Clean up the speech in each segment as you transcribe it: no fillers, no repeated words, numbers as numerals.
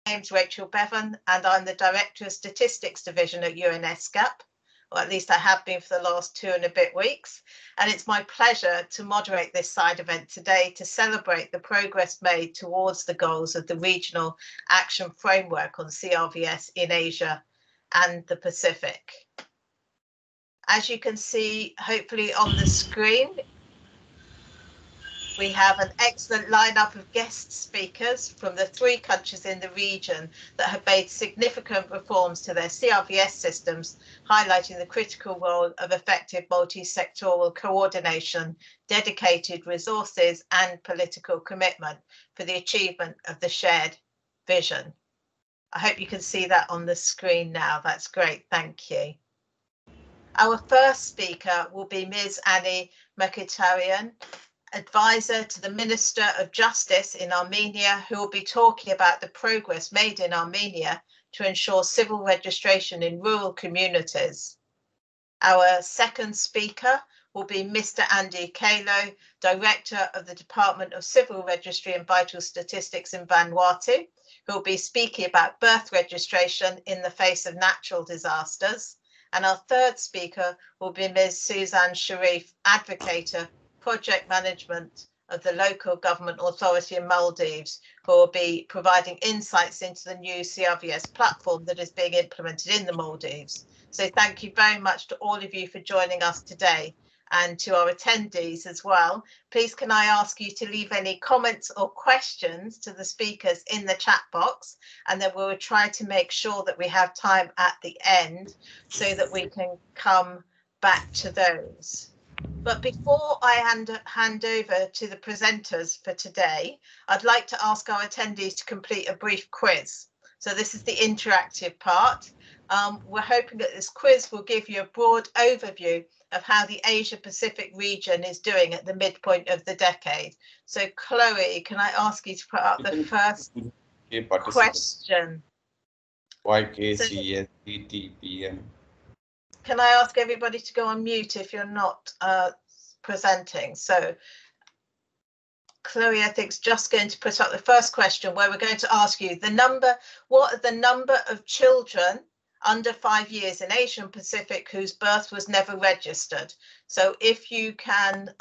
name's Rachel Bevan, and I'm the Director of Statistics Division at ESCAP, or at least I have been for the last 2 and a bit weeks. And it's my pleasure to moderate this side event today to celebrate the progress made towards the goals of the Regional Action Framework on CRVS in Asia and the Pacific. As you can see, hopefully on the screen, we have an excellent lineup of guest speakers from the 3 countries in the region that have made significant reforms to their CRVS systems, highlighting the critical role of effective multi-sectoral coordination, dedicated resources and political commitment for the achievement of the shared vision. I hope you can see that on the screen now. That's great. Thank you. Our first speaker will be Ms. Annie Mkhitaryan, Advisor to the Minister of Justice in Armenia, who will be talking about the progress made in Armenia to ensure civil registration in rural communities. Our second speaker will be Mr. Andy Kalo, Director of the Department of Civil Registry and Vital Statistics in Vanuatu, who will be speaking about birth registration in the face of natural disasters. And our third speaker will be Ms. Suzanne Sharif, Advocator, Project Management of the Local Government Authority in Maldives, who will be providing insights into the new CRVS platform that is being implemented in the Maldives. So thank you very much to all of you for joining us today, and to our attendees as well. Please can I ask you to leave any comments or questions to the speakers in the chat box, and then we'll try to make sure that we have time at the end so that we can come back to those. But before I hand over to the presenters for today, I'd like to ask our attendees to complete a brief quiz. So this is the interactive part. We're hoping that this quiz will give you a broad overview of how the Asia Pacific region is doing at the midpoint of the decade. So Chloe, can I ask you to put up the first question? YKCSDTPM. Can I ask everybody to go on mute if you're not presenting? So Chloe, I think, is just going to put up the first question, where we're going to ask you what are the number of children under 5 years in Asia and Pacific whose birth was never registered. So if you can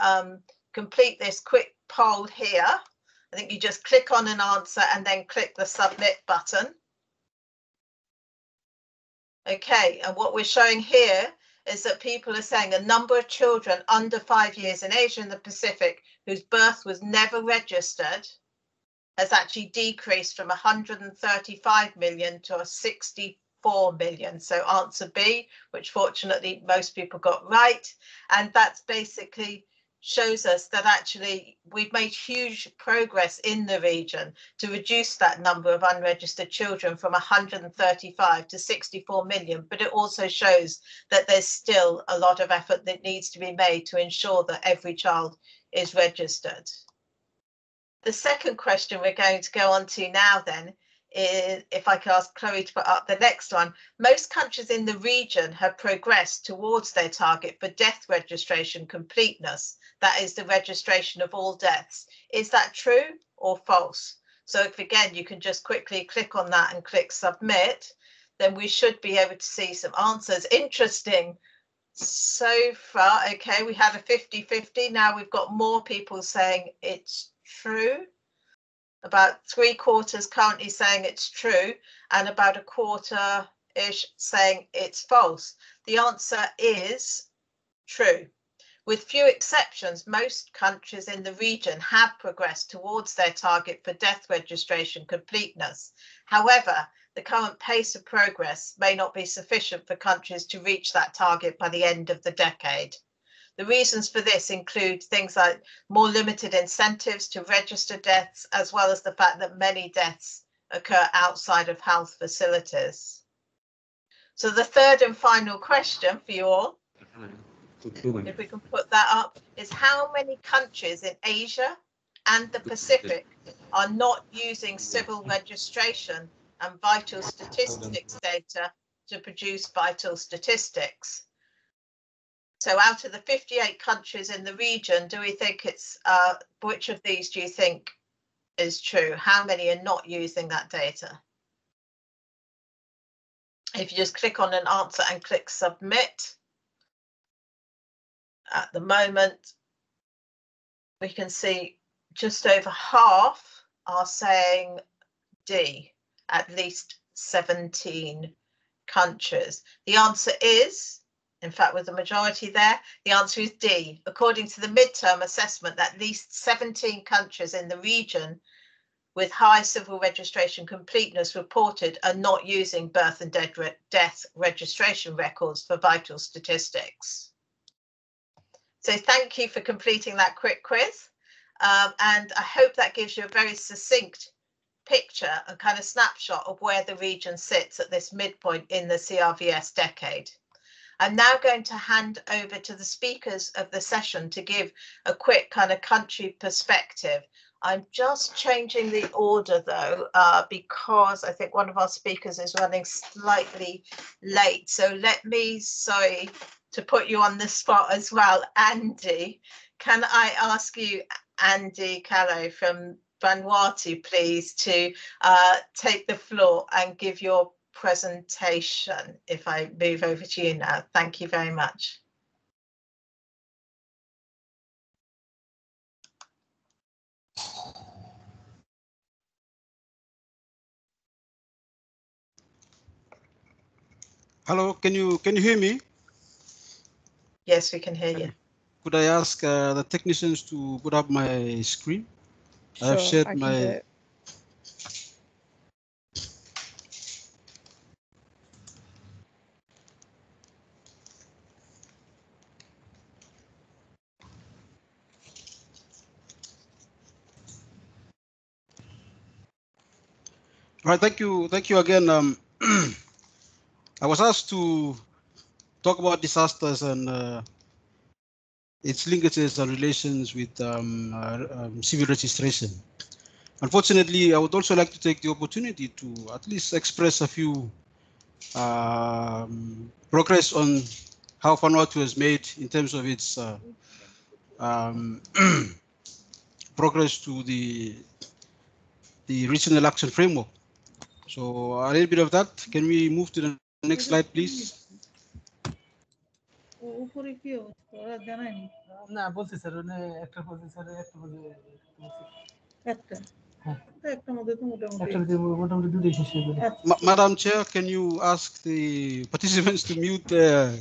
complete this quick poll here, I think you just click on an answer and then click the submit button. Okay, and what we're showing here is that people are saying the number of children under 5 years in Asia and the Pacific whose birth was never registered has actually decreased from 135 million to 64 million. So answer B, which fortunately most people got right. And that's basically shows us that actually we've made huge progress in the region to reduce that number of unregistered children from 135 to 64 million. But it also shows that there's still a lot of effort that needs to be made to ensure that every child is registered. The second question we're going to go on to now then is, if I could ask Chloe to put up the next one. Most countries in the region have progressed towards their target for death registration completeness. That is the registration of all deaths. Is that true or false? So if again, you can just quickly click on that and click submit, then we should be able to see some answers. Interesting. So far, okay, we had a 50-50. Now we've got more people saying it's true. About 3/4 currently saying it's true, and about 1/4-ish saying it's false. The answer is true. With few exceptions, most countries in the region have progressed towards their target for death registration completeness. However, the current pace of progress may not be sufficient for countries to reach that target by the end of the decade. The reasons for this include things like more limited incentives to register deaths, as well as the fact that many deaths occur outside of health facilities. So the third and final question for you all, if we can put that up, is how many countries in Asia and the Pacific are not using civil registration and vital statistics data to produce vital statistics? So out of the 58 countries in the region, do we think it's, which of these do you think is true? How many are not using that data? If you just click on an answer and click submit, at the moment, we can see just over half are saying D, at least 17 countries. The answer is, in fact, with the majority there, the answer is D. According to the midterm assessment, at least 17 countries in the region with high civil registration completeness reported are not using birth and death registration records for vital statistics. So thank you for completing that quick quiz. And I hope that gives you a very succinct picture, a kind of snapshot of where the region sits at this midpoint in the CRVS decade. I'm now going to hand over to the speakers of the session to give a quick kind of country perspective. I'm just changing the order though, because I think one of our speakers is running slightly late. So let me, sorry to put you on the spot as well, Andy. Can I ask you, Andy Callow from Vanuatu, please, to take the floor and give your presentation, if I move over to you now. Thank you very much. Hello, can you hear me? Yes, we can hear you. Could I ask the technicians to put up my screen? Sure, I have shared I can my. do it. All right, thank you again. I was asked to talk about disasters and its linkages and relations with civil registration. Unfortunately, I would also like to take the opportunity to at least express a few progress on how Vanuatu has made in terms of its progress to the regional action framework. So a little bit of that. Can we move to the next slide, please? Madam Chair, can you ask the participants to mute their...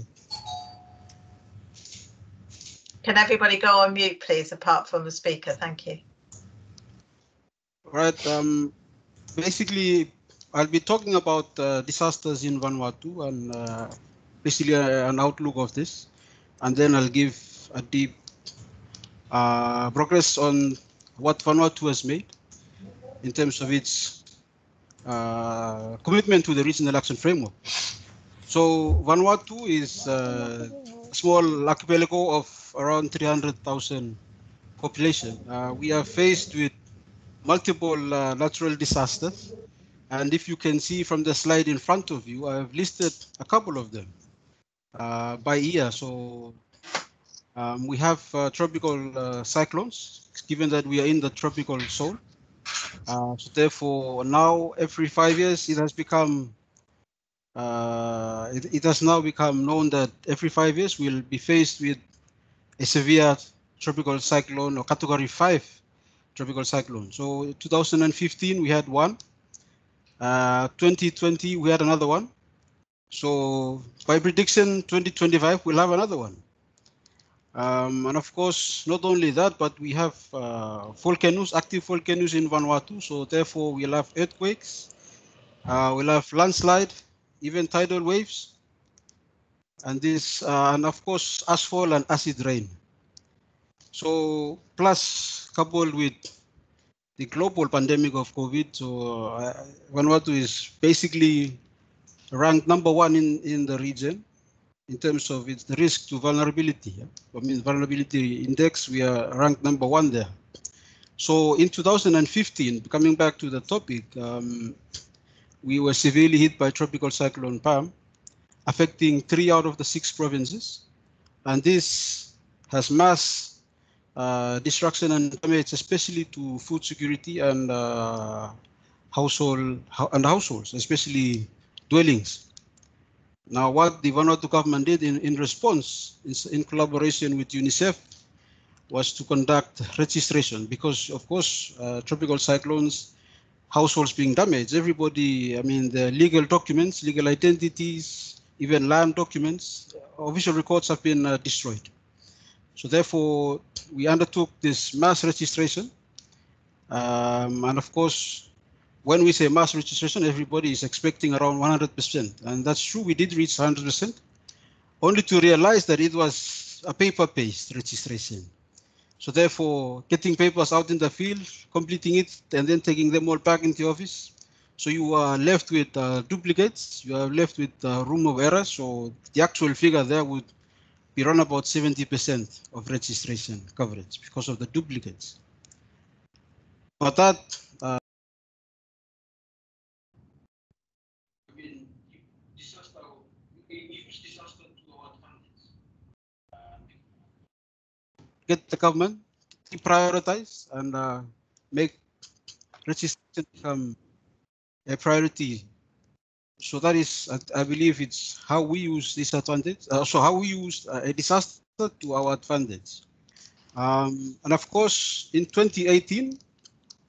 Can everybody go on mute, please, apart from the speaker? Thank you. All right. Basically, I'll be talking about disasters in Vanuatu and basically an outlook of this, and then I'll give a deep progress on what Vanuatu has made in terms of its commitment to the regional action framework. So Vanuatu is a small archipelago of around 300,000 population. We are faced with multiple natural disasters. And if you can see from the slide in front of you, I have listed a couple of them by year. So we have tropical cyclones, given that we are in the tropical zone. So therefore, now every 5 years, it has become it has now become known that every 5 years we'll be faced with a severe tropical cyclone or category 5 tropical cyclone. So 2015 we had one. 2020 we had another one. So by prediction 2025 we'll have another one. And of course, not only that, but we have volcanoes, active volcanoes in Vanuatu. So therefore we'll have earthquakes, we'll have landslide, even tidal waves, and this, and of course, ashfall and acid rain. So plus coupled with the global pandemic of COVID, so Vanuatu is basically ranked #1 in the region in terms of its risk to vulnerability. I mean, vulnerability index, we are ranked #1 there. So in 2015, coming back to the topic, we were severely hit by tropical cyclone Pam, affecting 3 out of the 6 provinces. And this has mass destruction and damage, especially to food security and households, especially dwellings. Now, what the Vanuatu government did in response, in collaboration with UNICEF, was to conduct registration because, of course, tropical cyclones, households being damaged, everybody, I mean, the legal documents, legal identities, even land documents, official records have been destroyed. So therefore, we undertook this mass registration. And of course, when we say mass registration, everybody is expecting around 100%. And that's true, we did reach 100%, only to realize that it was a paper-based registration. So therefore, getting papers out in the field, completing it, and then taking them all back into the office. So you are left with duplicates, you are left with room of error. So the actual figure there would be around about 70% of registration coverage because of the duplicates. But that get the government to prioritize and make registration become a priority. So that is, I believe, it's how we use this advantage. So how we use a disaster to our advantage. And of course, in 2018,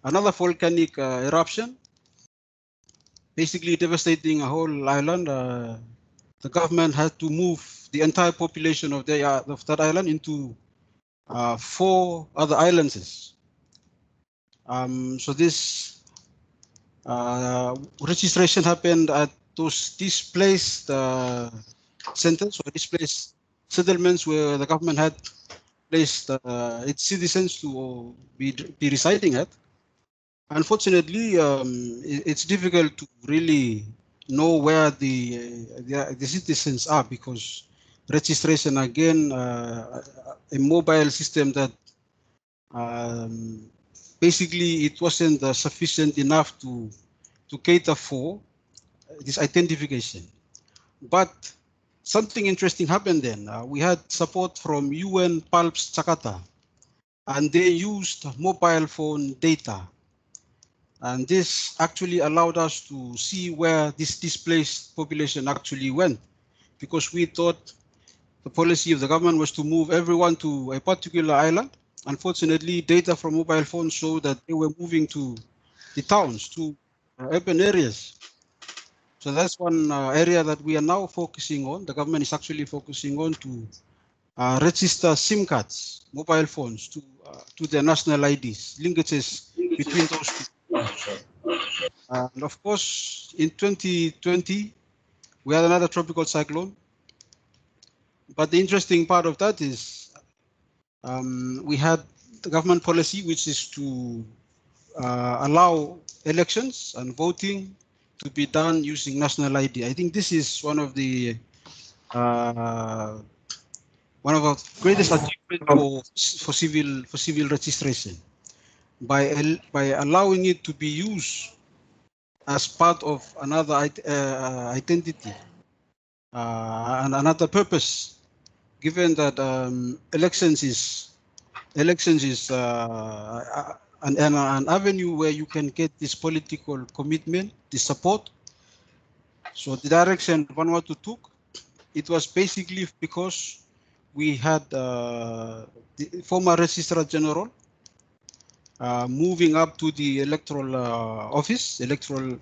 another volcanic eruption, basically devastating a whole island. The government had to move the entire population of that island into 4 other islands. So this registration happened at those displaced centers or displaced settlements where the government had placed its citizens to be residing at. Unfortunately, it's difficult to really know where the citizens are because registration, again, a mobile system that basically it wasn't sufficient enough to cater for this identification. But something interesting happened then. We had support from UN Pulps Jakarta, and they used mobile phone data. And this actually allowed us to see where this displaced population actually went, because we thought the policy of the government was to move everyone to a particular island. Unfortunately, data from mobile phones show that they were moving to the towns, to urban areas. So that's one area that we are now focusing on. The government is actually focusing on to register SIM cards, mobile phones, to their national IDs, linkages between those two. And of course, in 2020, we had another tropical cyclone. But the interesting part of that is we had the government policy, which is to allow elections and voting to be done using national ID. I think this is one of our greatest achievements for civil registration, by allowing it to be used as part of another identity and another purpose, given that elections is an avenue where you can get this political commitment, this support. So the direction Vanuatu took, it was basically because we had the former Registrar General moving up to the electoral office, electoral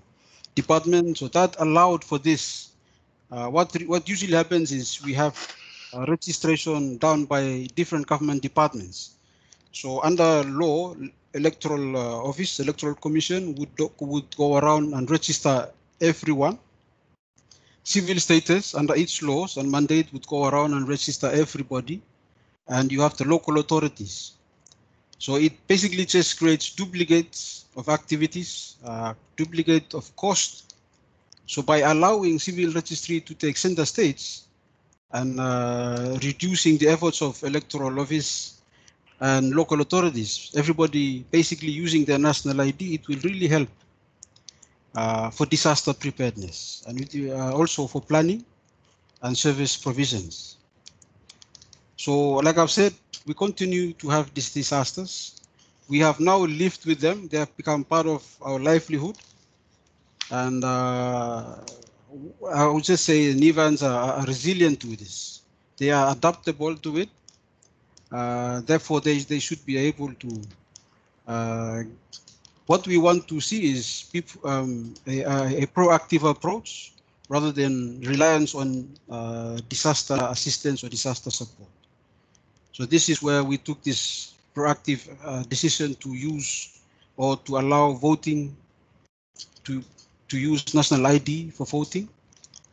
department. So that allowed for this. What usually happens is we have registration done by different government departments. So under law, electoral office, electoral commission would go around and register everyone. Civil status under each laws and mandate would go around and register everybody. And you have the local authorities. So it basically just creates duplicates of activities, duplicate of cost. So by allowing civil registry to take center stage and reducing the efforts of electoral office and local authorities, everybody basically using their national ID, it will really help for disaster preparedness and also for planning and service provisions. So like I've said, we continue to have these disasters. We have now lived with them. They have become part of our livelihood. And I would just say Nivans are resilient to this. They are adaptable to it. Therefore, they should be able to. What we want to see is people, a proactive approach rather than reliance on disaster assistance or disaster support. So this is where we took this proactive decision to use or to allow voting to use national ID for voting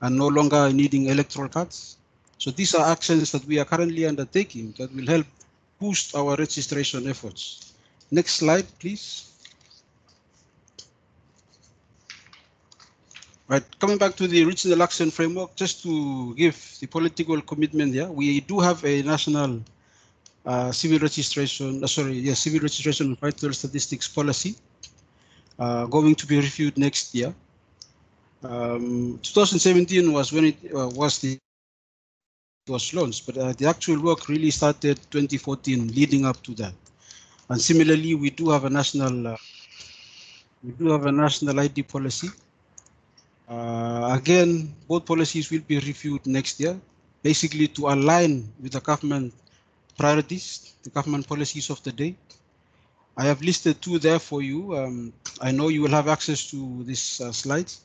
and no longer needing electoral cards. So these are actions that we are currently undertaking that will help boost our registration efforts. Next slide, please. Right, coming back to the regional action framework, just to give the political commitment here, we do have a national civil registration, civil registration and vital statistics policy going to be reviewed next year. 2017 was when it was launched, but the actual work really started 2014, leading up to that. And similarly, we do have a national ID policy. Again, both policies will be reviewed next year, basically to align with the government priorities, the government policies of the day. I have listed two there for you. I know you will have access to these slides,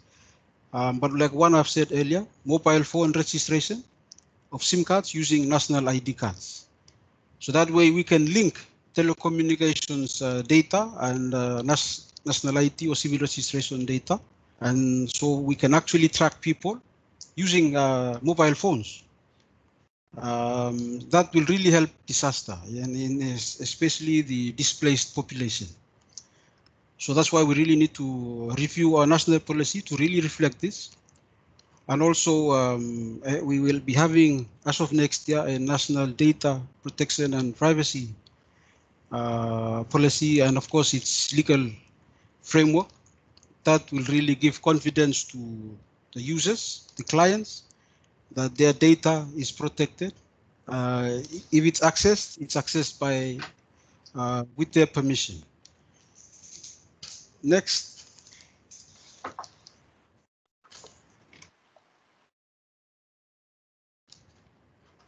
but like one I've said earlier, mobile phone registration of SIM cards using national ID cards. So that way we can link telecommunications data and national ID or civil registration data. And so we can actually track people using mobile phones. That will really help disaster, and especially the displaced population. So that's why we really need to review our national policy to really reflect this. And also, we will be having, as of next year, a national data protection and privacy policy, and of course, its legal framework that will really give confidence to the users, the clients, that their data is protected. If it's accessed by with their permission. Next.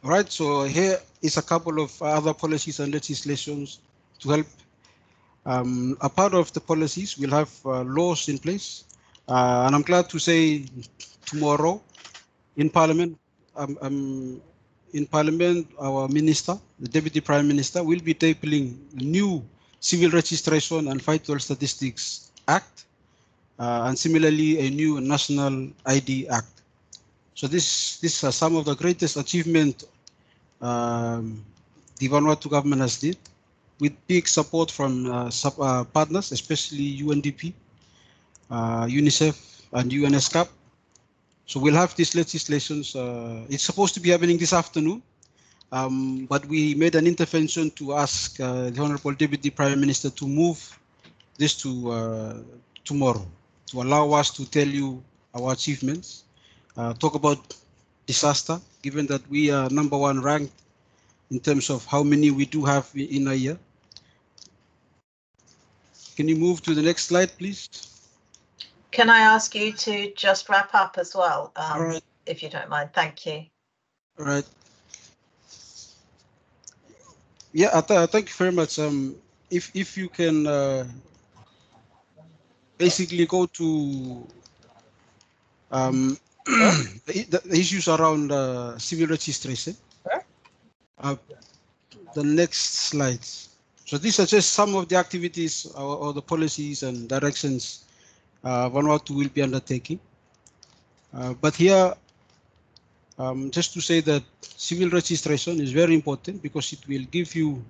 All right, so here is a couple of other policies and legislations to help. A part of the policies will have laws in place, and I'm glad to say tomorrow in Parliament, our minister, the Deputy Prime Minister, will be tabling a new Civil Registration and Vital Statistics Act, and similarly a new National ID Act. So these are some of the greatest achievement the Vanuatu government has did, with big support from partners, especially UNDP, UNICEF, and ESCAP. So we'll have these legislations. It's supposed to be happening this afternoon, but we made an intervention to ask the Honorable Deputy Prime Minister to move this to tomorrow, to allow us to tell you our achievements, talk about disaster, given that we are #1 ranked in terms of how many we do have in a year. Can you move to the next slide, please? Can I ask you to just wrap up as well, All right. if you don't mind? Thank you. All right. Yeah, thank you very much. If you can basically go to the issues around civil registration. The next slides. So these are just some of the activities or the policies and directions Vanuatu will be undertaking. But here, just to say that civil registration is very important because it will give you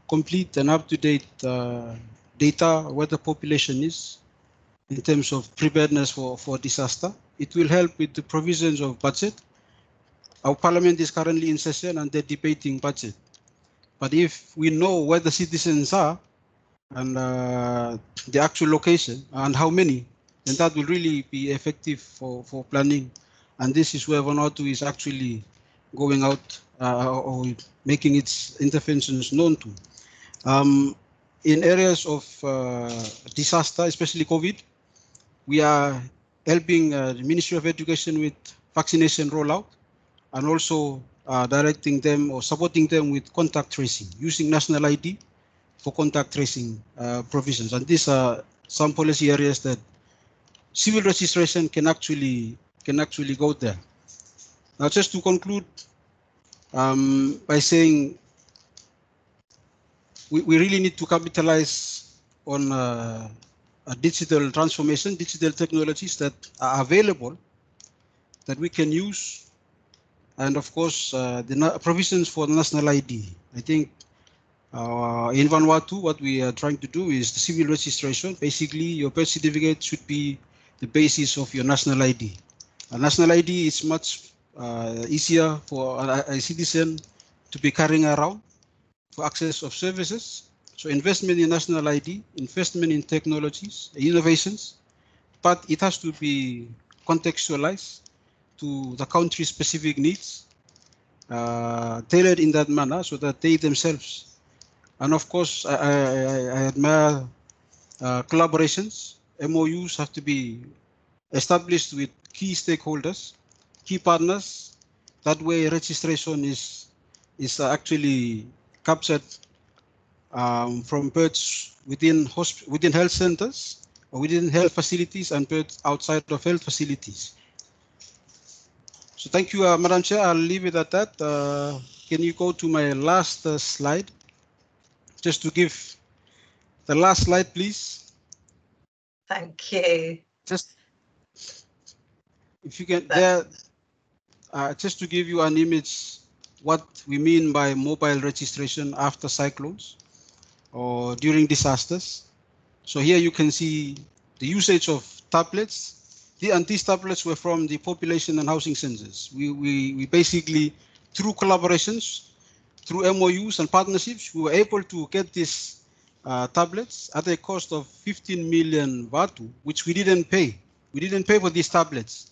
complete and up-to-date data where the population is in terms of preparedness for disaster. It will help with the provisions of budget. Our parliament is currently in session and they're debating budget. But if we know where the citizens are and the actual location and how many, then that will really be effective for planning. And this is where Vanuatu is actually going out or making its interventions known to. In areas of disaster, especially COVID, we are helping the Ministry of Education with vaccination rollout, and also directing them or supporting them with contact tracing, using national ID for contact tracing provisions. And these are some policy areas that civil registration can actually go there. Now, just to conclude by saying we really need to capitalize on a digital transformation, digital technologies that are available that we can use, and of course the provisions for the national ID. I think in Vanuatu, what we are trying to do is the civil registration. Basically, your birth certificate should be the basis of your national ID. A national ID is much easier for a citizen to be carrying around for access of services. So investment in national ID, investment in technologies, innovations, but it has to be contextualized to the country's specific needs, tailored in that manner so that they themselves, and of course, I admire collaborations. MOUs have to be established with key stakeholders, key partners. That way, registration is actually captured from births within health centers or within health facilities and births outside of health facilities. So thank you, Madam Chair. I'll leave it at that. Can you go to my last slide? Just to give the last slide, please. Thank you. Just if you can, there, just to give you an image, what we mean by mobile registration after cyclones or during disasters. So here you can see the usage of tablets. And these tablets were from the population and housing census. We basically, through collaborations, through MOUs and partnerships, we were able to get these tablets at a cost of 15 million Vatu, which we didn't pay. We didn't pay for these tablets.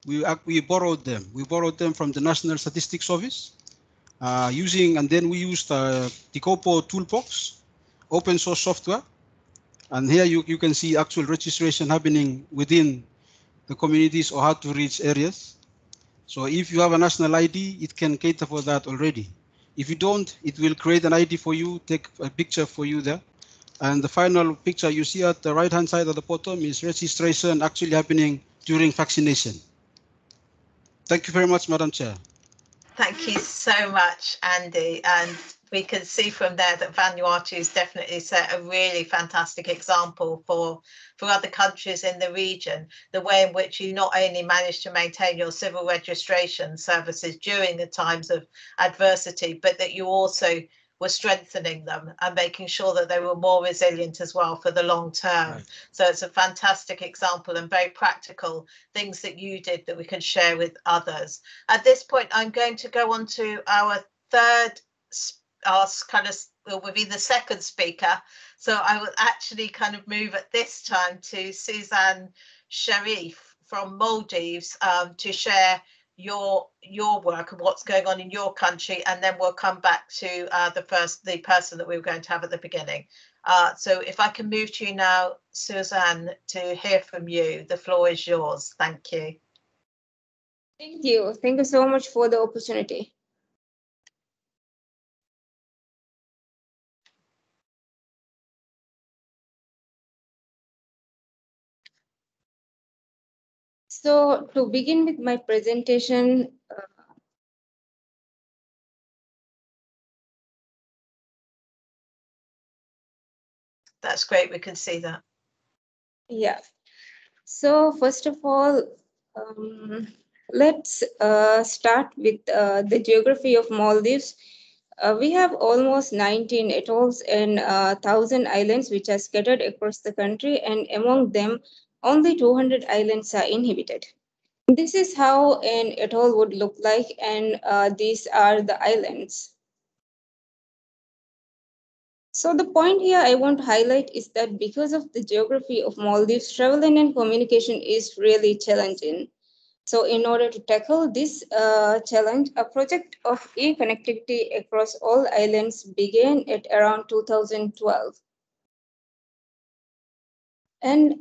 We borrowed them. We borrowed them from the National Statistics Office, and then we used the Copo toolbox, open source software. And here you can see actual registration happening within the communities or hard to reach areas. So if you have a national ID, it can cater for that already. If you don't, it will create an ID for you, take a picture for you there. And the final picture you see at the right-hand side at the bottom is registration actually happening during vaccination. Thank you very much, Madam Chair. Thank you so much, Andy. And we can see from there that Vanuatu has definitely set a really fantastic example for other countries in the region, the way in which you not only managed to maintain your civil registration services during the times of adversity, but that you also were strengthening them and making sure that they were more resilient as well for the long term. Right. So it's a fantastic example and very practical things that you did that we can share with others. At this point, I'm going to go on to our third, will be the second speaker. So I will actually kind of move at this time to Suzanne Sharif from Maldives to share your work and what's going on in your country, and then we'll come back to the person that we were going to have at the beginning. So if I can move to you now, Suzanne, to hear from you. The floor is yours. Thank you. Thank you. Thank you so much for the opportunity. So to begin with my presentation, that's great. We can see that. Yeah. So first of all, let's start with the geography of Maldives. We have almost 19 atolls and 1,000 islands which are scattered across the country, and among them, only 200 islands are inhabited. This is how an atoll would look like, and these are the islands. So the point here I want to highlight is that because of the geography of Maldives, traveling and communication is really challenging. So in order to tackle this challenge, a project of Econnectivity across all islands began at around 2012. And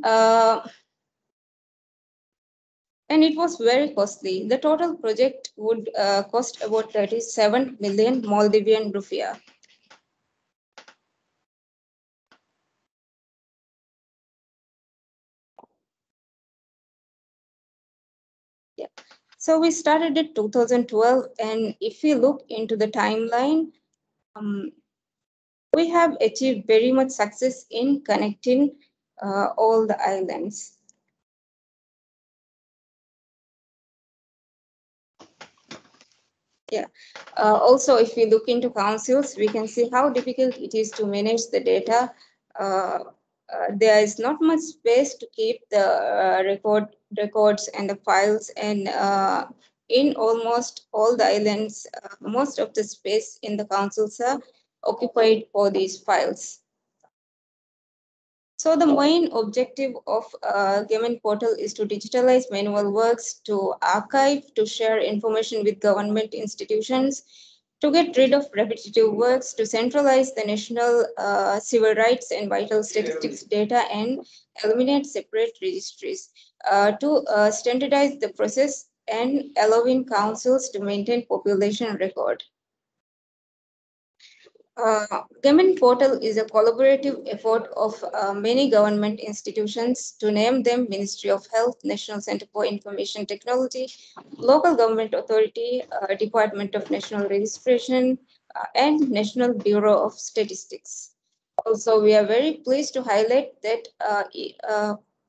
and it was very costly. The total project would cost about 37 million Maldivian rupiah. Yeah. So we started in 2012, and if we look into the timeline, we have achieved very much success in connecting all the islands. Yeah. Also, if we look into councils, we can see how difficult it is to manage the data. There is not much space to keep the records and the files, and in almost all the islands, most of the space in the councils are occupied for these files. So the main objective of Government Portal is to digitalize manual works, to archive, to share information with government institutions, to get rid of repetitive works, to centralize the national civil rights and vital statistics data and eliminate separate registries, to standardize the process and allowing councils to maintain population record. Government Portal is a collaborative effort of many government institutions, to name them Ministry of Health, National Center for Information Technology, Local Government Authority, Department of National Registration, and National Bureau of Statistics. Also, we are very pleased to highlight that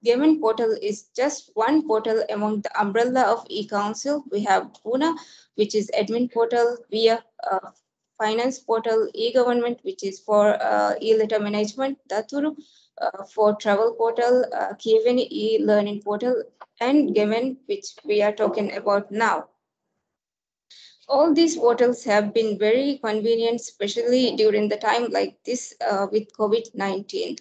Government Portal is just one portal among the umbrella of e-Council. We have Puna, which is admin portal, via finance portal, e-government, which is for e-letter management, Daturu for travel portal, Kiveni e-learning portal, and Gemen, which we are talking about now. All these portals have been very convenient, especially during the time like this with COVID-19.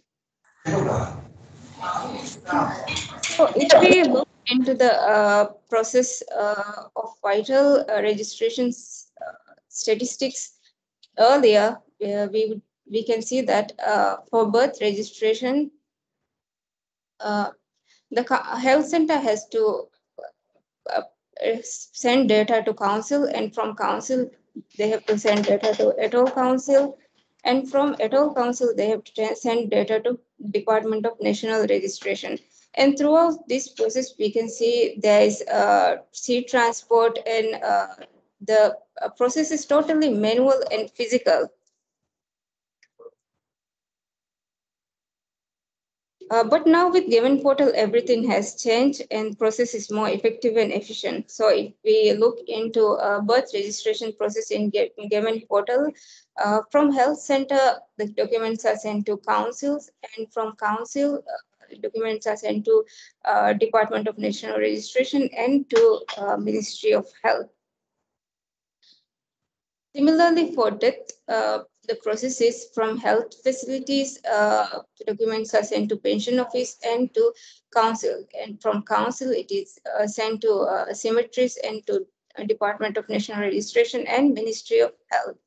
So if we look into the process of vital registrations statistics, earlier, we can see that for birth registration, the health center has to send data to council, and from council they have to send data to atoll council, and from atoll council they have to send data to Department of National Registration. And throughout this process, we can see there is sea transport, and the process is totally manual and physical. But now with Government Portal, everything has changed and process is more effective and efficient. So if we look into birth registration process in Government Portal, from health center, the documents are sent to councils, and from council, documents are sent to Department of National Registration and to Ministry of Health. Similarly, for death, the process is from health facilities, documents are sent to pension office and to council. And from council, it is sent to cemeteries and to Department of National Registration and Ministry of Health.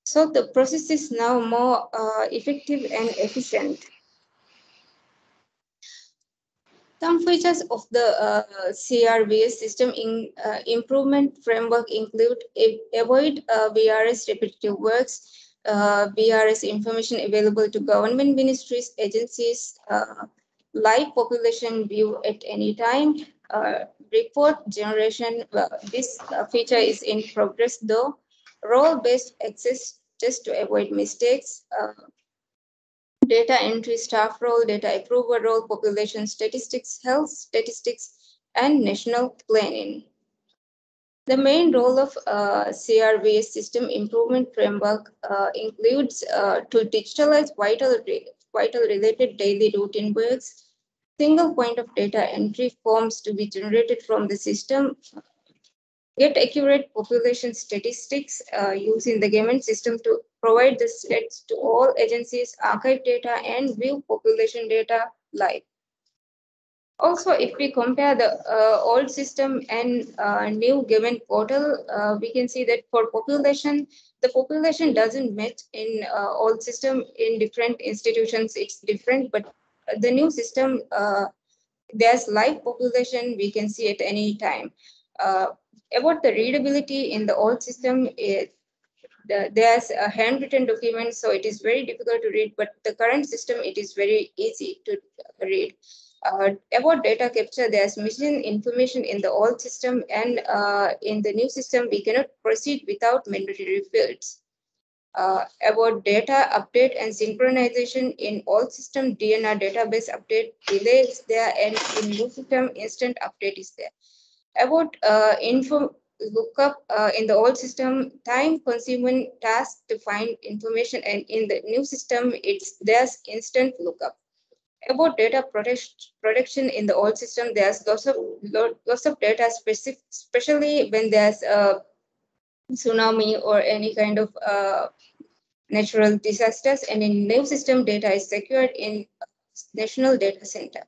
So the process is now more effective and efficient. Some features of the CRVS system in improvement framework include avoid VRS repetitive works, VRS information available to government ministries, agencies, live population view at any time, report generation. This feature is in progress though. Role-based access just to avoid mistakes. Data entry staff role, data approval role, population statistics, health statistics, and national planning. The main role of CRVS system improvement framework includes to digitalize vital related daily routine works, single point of data entry forms to be generated from the system, get accurate population statistics using the government system to provide the stats to all agencies, archive data, and view population data live. Also, if we compare the old system and new government portal, we can see that for population, the population doesn't match in old system. In different institutions, it's different, but the new system there's live population, we can see at any time. About the readability in the old system, there's a handwritten document, so it is very difficult to read, but the current system, it is very easy to read. About data capture, there's missing information in the old system, and in the new system, we cannot proceed without mandatory fields. About data update and synchronization in old system, DNR database update delay is there, and in new system, instant update is there. About info lookup in the old system, time consuming task to find information, and in the new system, there's instant lookup. About data protection in the old system, there's lots of data, especially when there's a tsunami or any kind of natural disasters, and in new system, data is secured in national data center.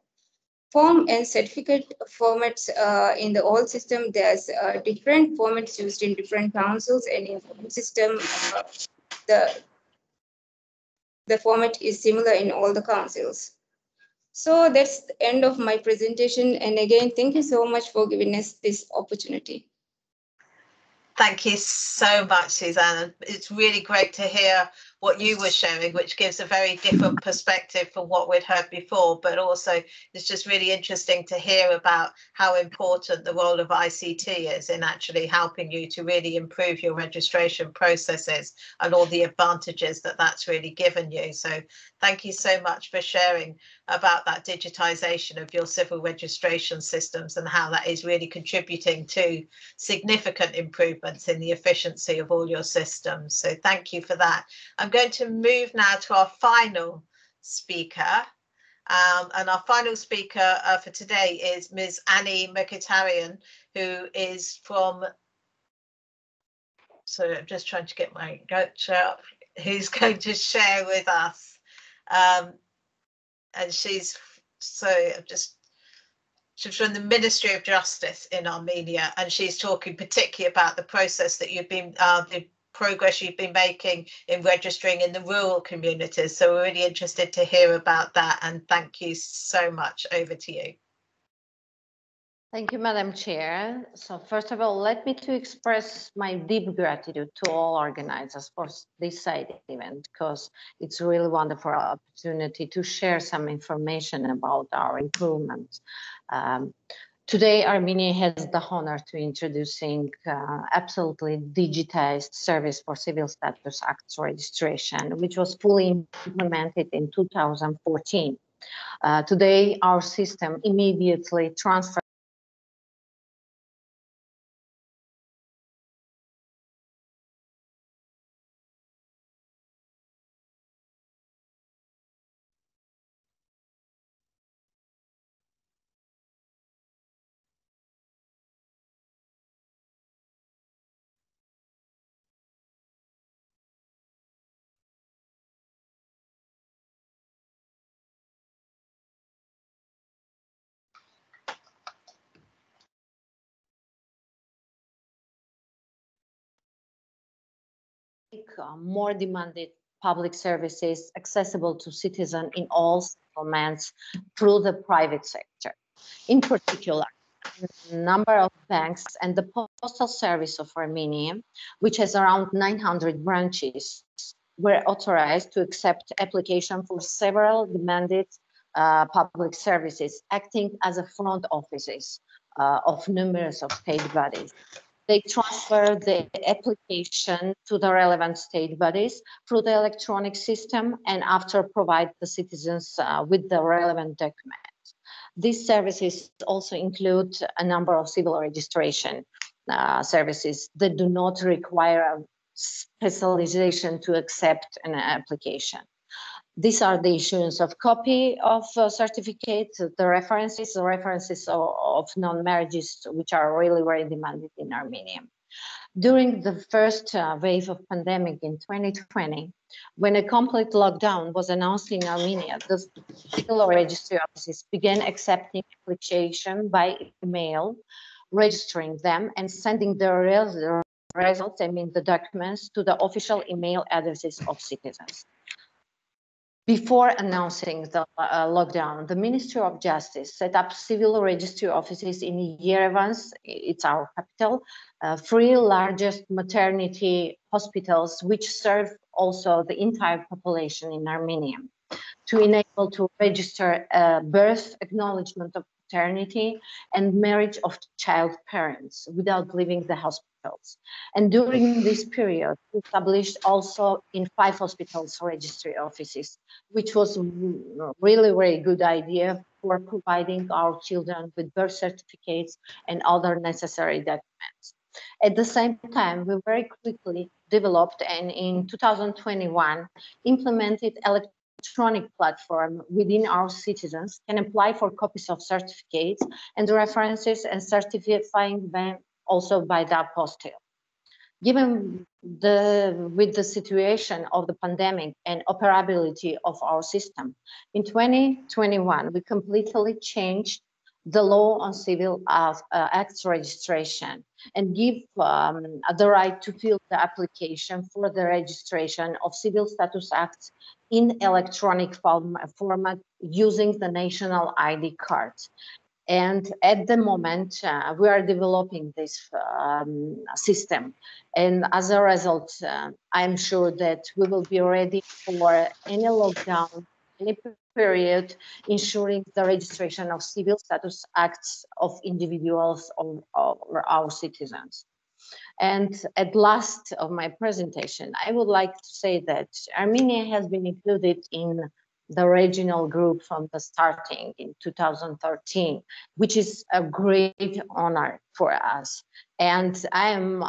Form and certificate formats in the old system, there's different formats used in different councils, and in the new system, the format is similar in all the councils. So that's the end of my presentation. And again, thank you so much for giving us this opportunity. Thank you so much, Susanna. It's really great to hear what you were sharing, which gives a very different perspective from what we'd heard before, but also it's just really interesting to hear about how important the role of ICT is in actually helping you to really improve your registration processes and all the advantages that that's really given you. So thank you so much for sharing about that digitization of your civil registration systems and how that is really contributing to significant improvements in the efficiency of all your systems. So thank you for that. I'm going to move now to our final speaker. And our final speaker for today is Ms. Annie Mkhitaryan, who is from, so I'm just trying to get my notes up, who's going to share with us. And she's from the Ministry of Justice in Armenia, and she's talking particularly about the process that you've been, the progress you've been making in registering in the rural communities. So we're really interested to hear about that, and thank you so much. Over to you. Thank you, Madam Chair. So first of all, let me to express my deep gratitude to all organizers for this side event, because it's a really wonderful opportunity to share some information about our improvements. Today, Armenia has the honor to introducing absolutely digitized service for civil status acts registration, which was fully implemented in 2014. Today, our system immediately transfers more demanded public services accessible to citizens in all settlements through the private sector. In particular, the number of banks and the Postal Service of Armenia, which has around 900 branches, were authorized to accept application for several demanded public services, acting as a front offices of numerous of state bodies. They transfer the application to the relevant state bodies through the electronic system, and after provide the citizens with the relevant documents. These services also include a number of civil registration services that do not require a specialization to accept an application. These are the issuance of copy of certificate, the references of non-marriages, which are really very demanded in Armenia. During the first wave of pandemic in 2020, when a complete lockdown was announced in Armenia, the civil registry offices began accepting application by email, registering them and sending the results, the documents, to the official email addresses of citizens. Before announcing the lockdown, the Ministry of Justice set up civil registry offices in Yerevan, it's our capital, three largest maternity hospitals, which serve also the entire population in Armenia, to enable to register birth, acknowledgement of paternity, and marriage of child parents without leaving the hospitals. And during this period, we established also in 5 hospitals registry offices, which was really very good idea for providing our children with birth certificates and other necessary documents. At the same time, we very quickly developed and in 2021 implemented electronic platform within our citizens can apply for copies of certificates and references and certifying them also by the apostille. Given with the situation of the pandemic and operability of our system, in 2021, we completely changed the law on civil acts registration and give the right to fill the application for the registration of civil status acts in electronic format using the national ID card. And at the moment, we are developing this system. And as a result, I'm sure that we will be ready for any lockdown, any period, ensuring the registration of civil status acts of individuals or our citizens. And at last of my presentation, I would like to say that Armenia has been included in the regional group from the starting in 2013, which is a great honor for us. And I'm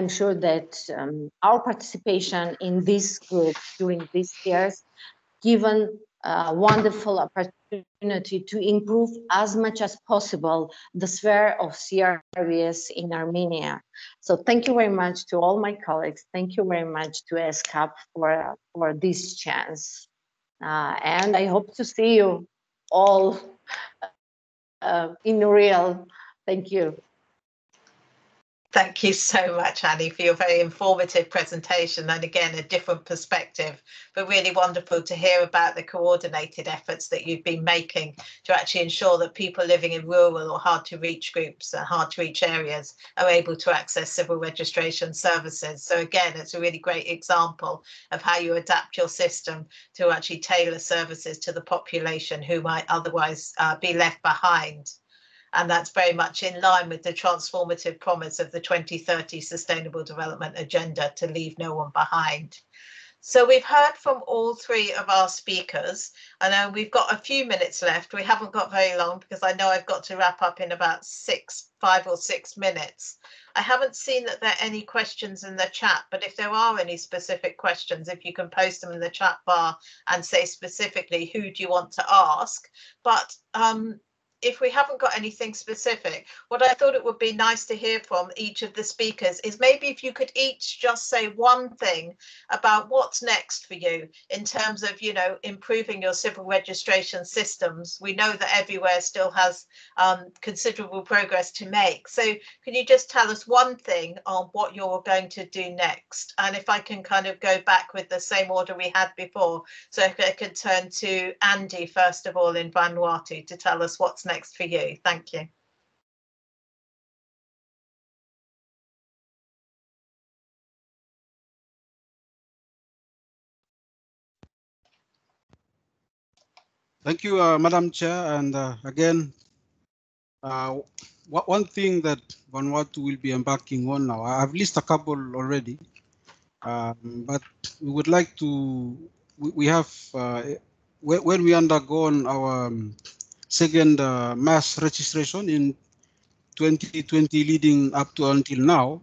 sure that our participation in this group during these years given a wonderful opportunity to improve as much as possible the sphere of CRVS in Armenia. So thank you very much to all my colleagues. Thank you very much to ESCAP for this chance. And I hope to see you all in real. Thank you. Thank you so much, Annie, for your very informative presentation, and again, a different perspective, but really wonderful to hear about the coordinated efforts that you've been making to actually ensure that people living in rural or hard to reach groups and hard to reach areas are able to access civil registration services. So again, it's a really great example of how you adapt your system to actually tailor services to the population who might otherwise be left behind. And that's very much in line with the transformative promise of the 2030 Sustainable Development Agenda to leave no one behind. So we've heard from all 3 of our speakers. I know we've got a few minutes left. We haven't got very long because I know I've got to wrap up in about 5 or 6 minutes. I haven't seen that there are any questions in the chat, but if there are any specific questions, if you can post them in the chat bar and say specifically who do you want to ask. But if we haven't got anything specific, what I thought it would be nice to hear from each of the speakers is maybe if you could each just say one thing about what's next for you in terms of, you know, improving your civil registration systems. We know that everywhere still has considerable progress to make. So can you just tell us one thing on what you're going to do next? And if I can kind of go back with the same order we had before, so I could turn to Andy first of all in Vanuatu to tell us what's next for you. Thank you. Thank you, Madam Chair. And again, one thing that Vanuatu will be embarking on now, I've listed a couple already, but we would like to, we have, when we undergone our second mass registration in 2020 leading up to until now,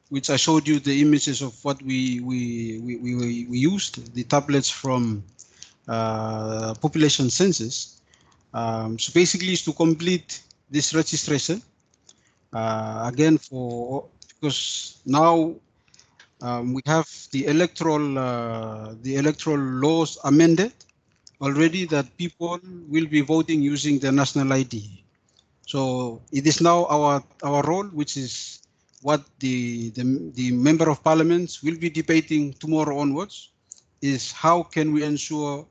which I showed you the images of what we used, the tablets from population census. So basically is to complete this registration again because now we have the electoral laws amended already that people will be voting using their national ID. So it is now our role, which is what the member of parliaments will be debating tomorrow onwards, is how can we ensure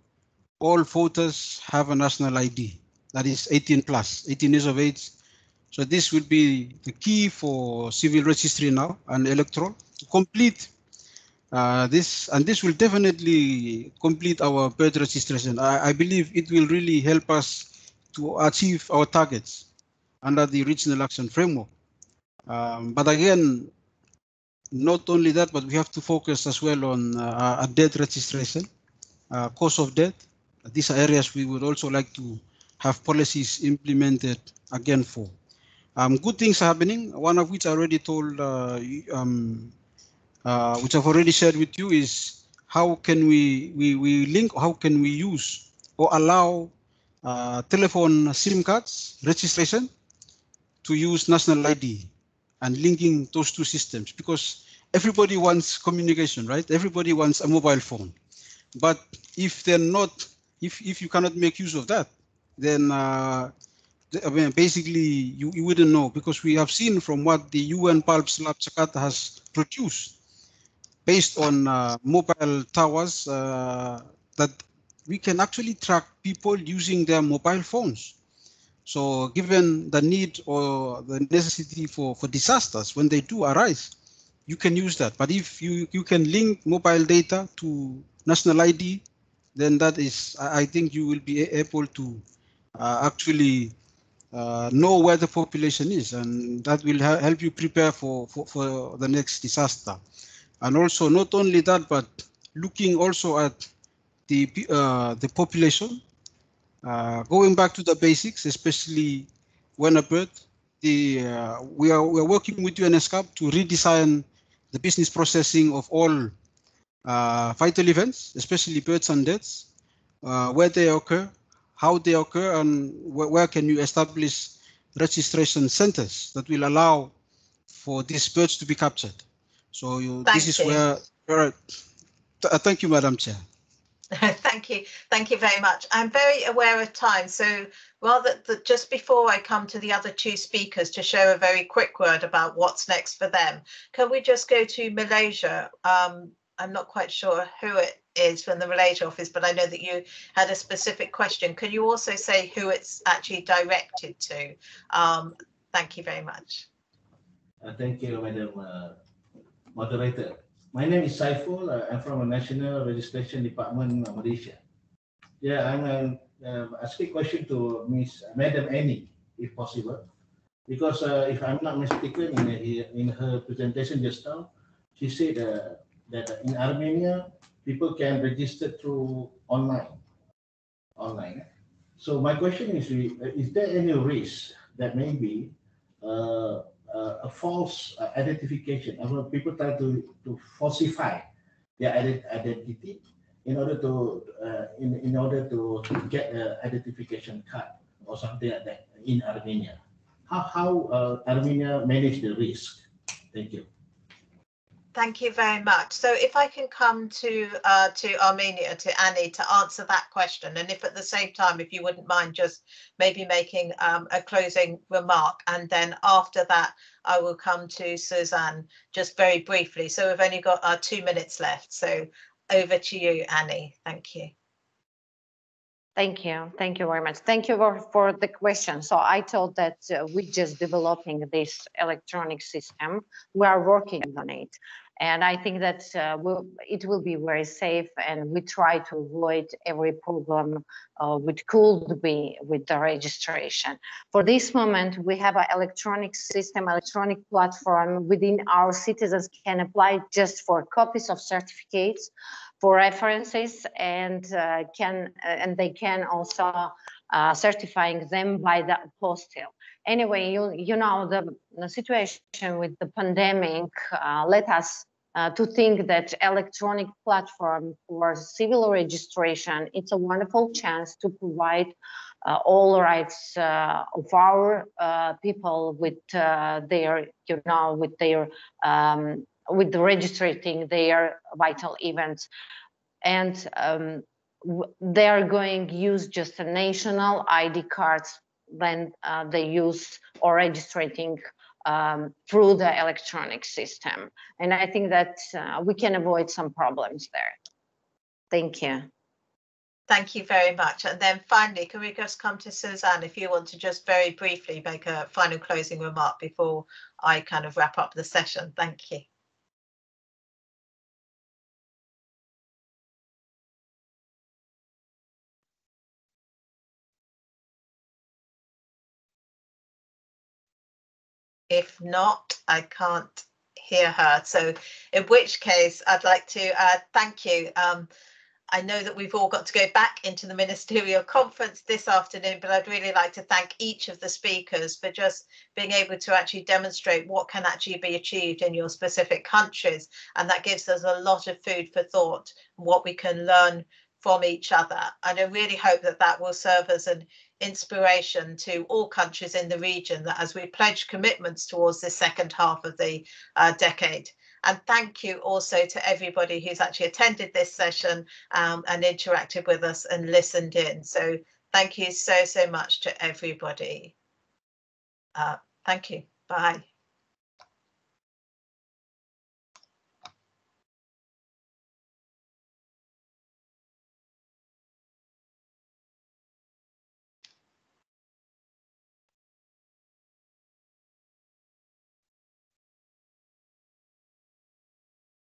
all voters have a national ID that is 18 plus, 18 years of age. So this will be the key for civil registry now and electoral to complete this, and this will definitely complete our birth registration. I believe it will really help us to achieve our targets under the regional action framework. But again, not only that, but we have to focus as well on death registration, cause of death. These are areas we would also like to have policies implemented again for. Good things are happening, one of which I already told, which I've already shared with you, is how can we link, how can we use or allow telephone SIM cards registration to use national ID and linking those two systems, because everybody wants communication, right? Everybody wants a mobile phone. But if they're not, if you cannot make use of that, then I mean, basically you wouldn't know, because we have seen from what the UN Pulse Lab Jakarta has produced based on mobile towers that we can actually track people using their mobile phones. So given the need or the necessity for disasters, when they do arise, you can use that. But if you can link mobile data to national ID, then that is, I think you will be able to actually know where the population is, and that will help you prepare for the next disaster. And also not only that, but looking also at the population, going back to the basics, especially when a bird, we are working with ESCAP to redesign the business processing of all vital events, especially births and deaths, where they occur, how they occur, and where can you establish registration centers that will allow for these birds to be captured. So this is where thank you, Madam Chair. Thank you very much. I'm very aware of time, so rather just before I come to the other two speakers to share a very quick word about what's next for them, can we just go to Malaysia? I'm not quite sure who it is from the Malaysia office, but I know that you had a specific question. Could you also say who it's actually directed to? Thank you very much. Thank you, Madam Moderator. My name is Saiful. I'm from the National Registration Department, Malaysia. Yeah, I'm asking a question to Madam Annie, if possible, because if I'm not mistaken, in her presentation just now, she said that in Armenia, people can register through online. So my question is there any risk that maybe a false identification? People try to falsify their identity in order to in order to get an identification card or something like that in Armenia. How Armenia manage the risk? Thank you. Thank you very much. So if I can come to Armenia, to Annie, to answer that question, and if at the same time, if you wouldn't mind just maybe making a closing remark, and then after that, I will come to Suzanne just very briefly. So we've only got 2 minutes left. So over to you, Annie. Thank you. Thank you. Thank you very much. Thank you for the question. So I thought that we're just developing this electronic system. We are working on it. And I think that it will be very safe, and we try to avoid every problem which could be with the registration. For this moment, we have an electronic system, electronic platform within our citizens can apply just for copies of certificates, for references, and they can also certifying them by the apostille. Anyway, you know the situation with the pandemic led us to think that electronic platform for civil registration, it's a wonderful chance to provide all rights of our people with their, you know, with their with the registering their vital events. And they are going to use just a national ID cards when they use or registering through the electronic system. And I think that we can avoid some problems there. Thank you. Thank you very much. And then finally, can we just come to Suzanne, if you want to just very briefly make a final closing remark before I kind of wrap up the session. Thank you. If not, I can't hear her. So in which case, I'd like to thank you. I know that we've all got to go back into the ministerial conference this afternoon, but I'd really like to thank each of the speakers for just being able to actually demonstrate what can actually be achieved in your specific countries. And that gives us a lot of food for thought, what we can learn from each other. And I really hope that that will serve as an inspiration to all countries in the region, that as we pledge commitments towards the second half of the decade. And thank you also to everybody who's actually attended this session and interacted with us and listened in. So thank you so much to everybody. Thank you. Bye.